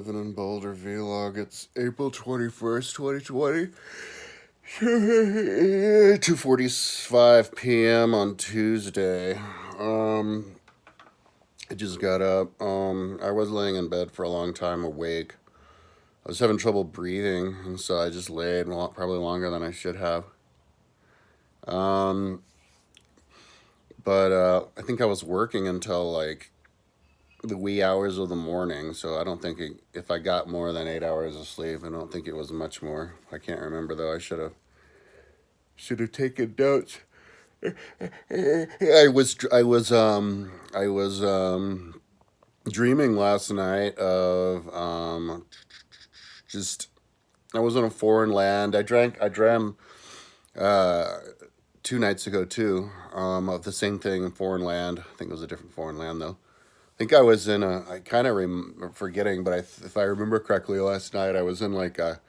Living in Boulder vlog. It's April 21st, 2020. 2:45 p.m. on Tuesday. I just got up. I was laying in bed for a long time awake. I was having trouble breathing, and so I just laid probably longer than I should have. But I think I was working until like the wee hours of the morning, so I don't think if I got more than 8 hours of sleep, I don't think it was much more. I can't remember though. I should have taken notes. I was dreaming last night of just I was in a foreign land. I dreamt 2 nights ago too, of the same thing in foreign land. I think it was a different foreign land though. I think I was in I kind of forgetting, but if I remember correctly, last night I was in like a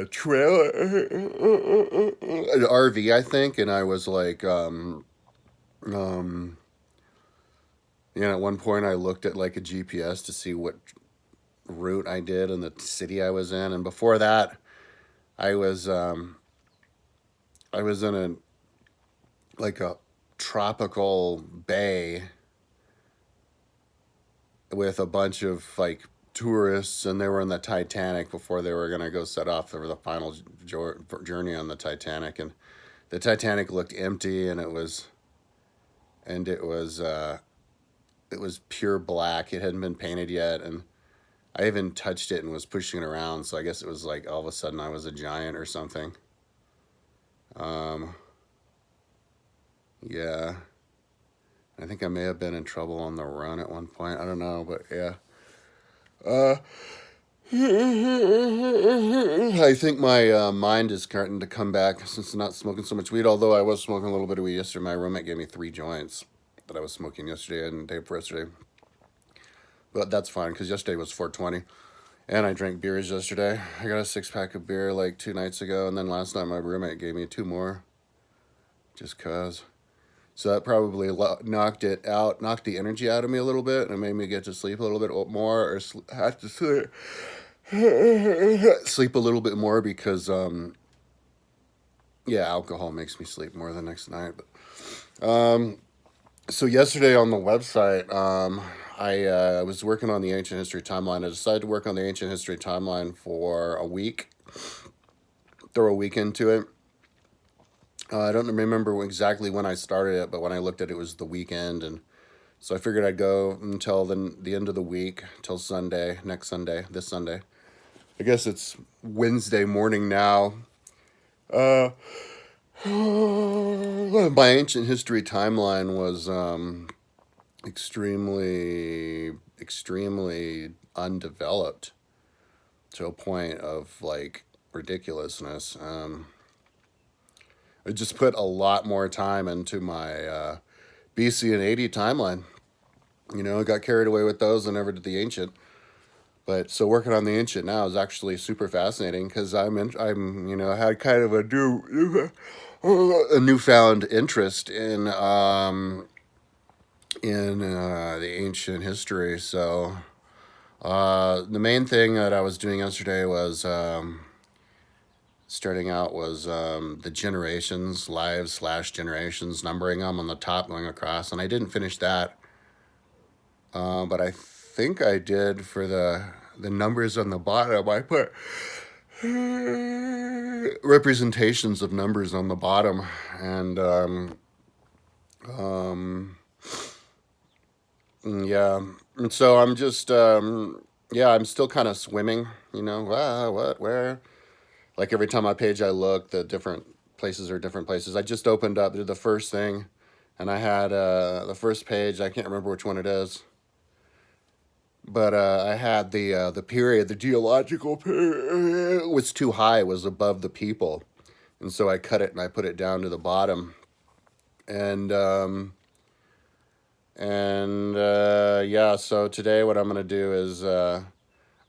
trailer, an RV, I think, and I was like, at one point I looked at like a GPS to see what route I did and the city I was in, and before that, I was in a tropical bay with a bunch of like tourists, and they were in the Titanic before they were gonna go set off for the final journey on the Titanic, and the Titanic looked empty, and it was pure black. It hadn't been painted yet, and I even touched it and was pushing it around. So I guess it was like all of a sudden I was a giant or something. Yeah, I think I may have been in trouble on the run at one point. I don't know, but yeah. Uh, I think my mind is starting to come back since not smoking so much weed. Although I was smoking a little bit of weed yesterday. My roommate gave me 3 joints that I was smoking yesterday and the day before yesterday. But that's fine because yesterday was 420. And I drank beers yesterday. I got a 6-pack of beer like 2 nights ago. And then last night my roommate gave me 2 more. Just cause. So that probably knocked the energy out of me a little bit, and made me get to sleep a little bit more, or have to sleep a little bit more because, alcohol makes me sleep more the next night. But, so yesterday on the website, I was working on the ancient history timeline. I decided to work on the ancient history timeline for a week, throw a week into it. I don't remember exactly when I started it, but when I looked at it, it was the weekend, and so I figured I'd go until the end of the week, till Sunday, this Sunday. I guess it's Wednesday morning now. My ancient history timeline was extremely, extremely undeveloped to a point of like ridiculousness. I just put a lot more time into my BC and AD timeline. I got carried away with those and never did the ancient. But so working on the ancient now is actually super fascinating because I had kind of a newfound interest in the ancient history. So the main thing that I was doing yesterday was starting out was the generations, lives/generations, numbering them on the top, going across, and I didn't finish that. But I think I did for the numbers on the bottom. I put representations of numbers on the bottom, and yeah. And so I'm just I'm still kind of swimming. What, where? Like every time my page I look, the different places are different places. I just opened up, did the first thing, and I had the first page. I can't remember which one it is. But I had the period, the geological period was too high, was above the people, and so I cut it and I put it down to the bottom, and yeah. So today, what I'm gonna do is, or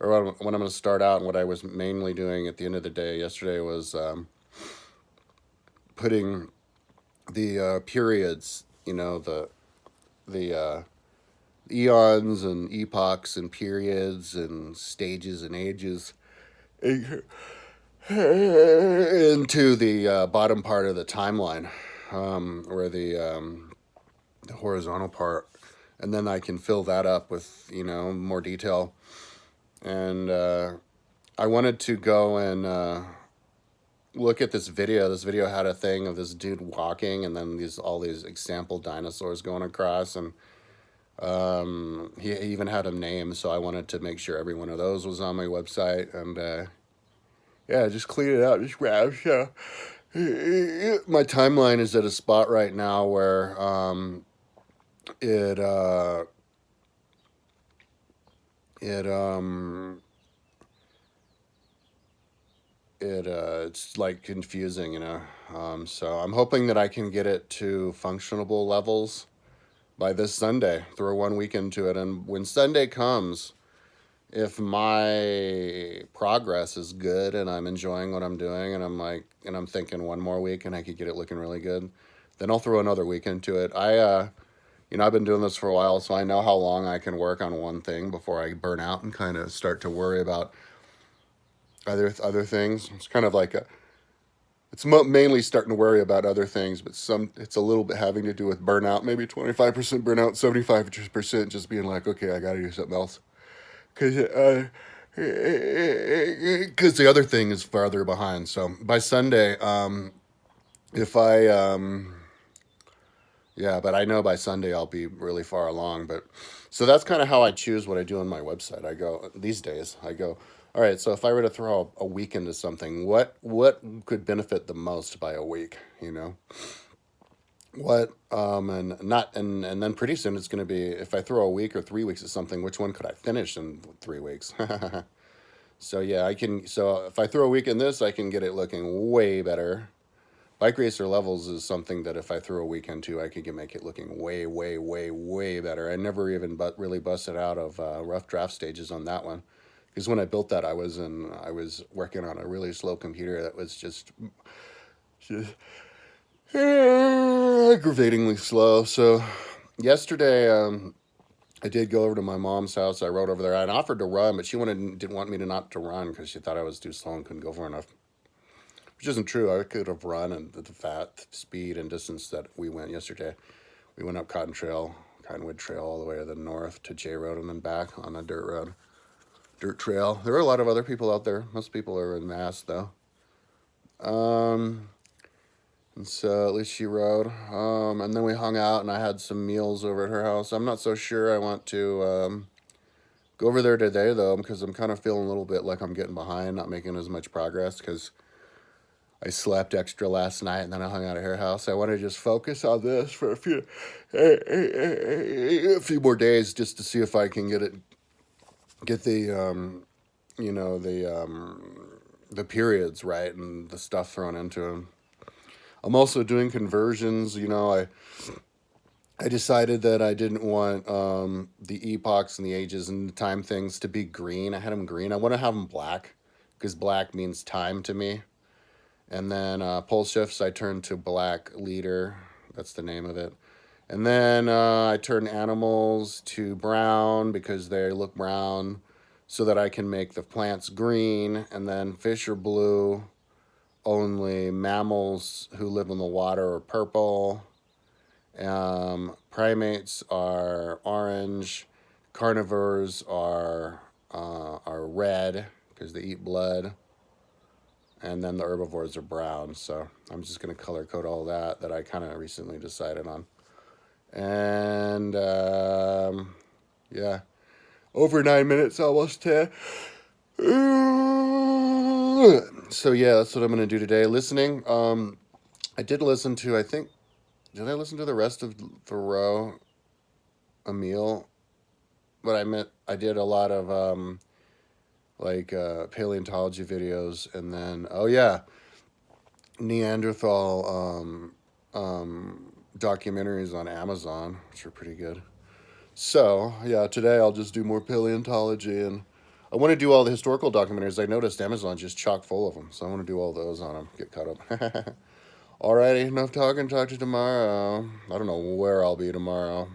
what I'm gonna start out, and what I was mainly doing at the end of the day yesterday was putting the periods, the eons and epochs and periods and stages and ages into the bottom part of the timeline, or the horizontal part, and then I can fill that up with more detail. And I wanted to go and look at this video. This video had a thing of this dude walking, and then all these example dinosaurs going across, and he even had them named. So I wanted to make sure every one of those was on my website, and yeah, just clean it out, just grab. So my timeline is at a spot right now where it it's like confusing. So I'm hoping that I can get it to functionable levels by this Sunday. Throw one week into it, and when Sunday comes, if my progress is good and I'm enjoying what I'm doing, and I'm thinking one more week and I could get it looking really good, then I'll throw another week into it. I've been doing this for a while, so I know how long I can work on one thing before I burn out and kind of start to worry about other things. It's kind of like it's mainly starting to worry about other things, but it's a little bit having to do with burnout, maybe 25% burnout, 75% just being like, okay, I got to do something else. Because the other thing is farther behind. So by Sunday, if I, yeah, but I know by Sunday I'll be really far along. But so that's kind of how I choose what I do on my website. These days, all right, so if I were to throw a week into something, what could benefit the most by a week, What and then pretty soon it's going to be, if I throw a week or 3 weeks at something, which one could I finish in 3 weeks? So yeah, so if I throw a week in this, I can get it looking way better. Bike Racer Levels is something that if I threw a week into, I could make it looking way, way, way, way better. I never even really busted out of rough draft stages on that one, because when I built that, I was working on a really slow computer that was just aggravatingly slow. So yesterday, I did go over to my mom's house. I rode over there. I offered to run, but she didn't want me to run because she thought I was too slow and couldn't go far enough. Which isn't true. I could have run at the fat speed and distance that we went yesterday. We went up Cottonwood Trail all the way to the north to J Road and then back on a dirt trail. There were a lot of other people out there. Most people are in mass though. And so at least she rode. And then we hung out and I had some meals over at her house. I'm not so sure I want to go over there today though, because I'm kind of feeling a little bit like I'm getting behind, not making as much progress because I slept extra last night and then I hung out at her house. I want to just focus on this for a few more days just to see if I can get the the periods right and the stuff thrown into them. I'm also doing conversions. I decided that I didn't want the epochs and the ages and the time things to be green. I had them green. I want to have them black because black means time to me. And then pole shifts, I turned to black leader. That's the name of it. And then I turned animals to brown because they look brown so that I can make the plants green. And then fish are blue. Only mammals who live in the water are purple. Primates are orange. Carnivores are red because they eat blood. And then the herbivores are brown. So I'm just going to color code all that I kind of recently decided on. And yeah, over 9 minutes, almost 10. So yeah, that's what I'm going to do today. Listening. I did listen to, did I listen to the rest of Thoreau, Emil? But I did a lot of paleontology videos, and then Neanderthal documentaries on Amazon, which are pretty good. So yeah, today I'll just do more paleontology, and I want to do all the historical documentaries. I noticed Amazon's just chock full of them, so I want to do all those on them, get caught up. Alrighty, enough talking. Talk to you tomorrow. I don't know where I'll be tomorrow.